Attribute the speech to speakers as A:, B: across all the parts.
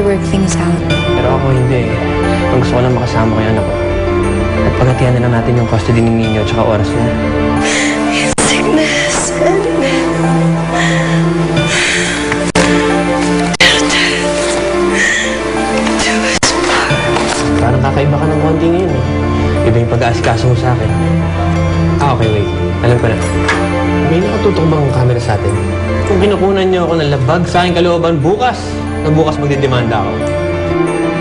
A: work things out.
B: Pero ako hindi. Ang gusto ko lang makasama ko yung anak ko. At paghatian na lang natin yung custody ng ninyo at saka oras niya.
A: Sickness and
B: Parang kakaiba ka ng konti ngayon eh. Iba yung pag-aasikaso mo sa akin. Okay, wait. Alam ko na. May nakatutok bang camera sa atin? Kung kinukunan niyo ako ng labag sa aking kalooban bukas, na bukas magdidemanda ako.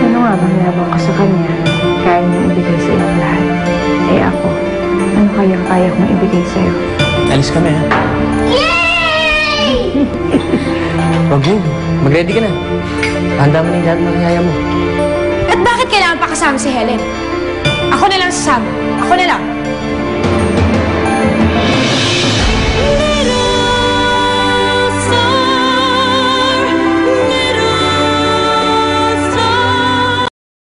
C: Ano nga bang yabang ka sa kanya? Kaya niyang ibigay sa iyo lahat. Eh ako, ano kaya kong ibigay sa iyo?
B: Alis kami, ha? Yay! Wag mo. Mag-ready ka na. Handa mo na yung lahat ng yaya mo.
D: At bakit kailangan pa kasama si Helen? Ako na lang sasama. Ako na lang.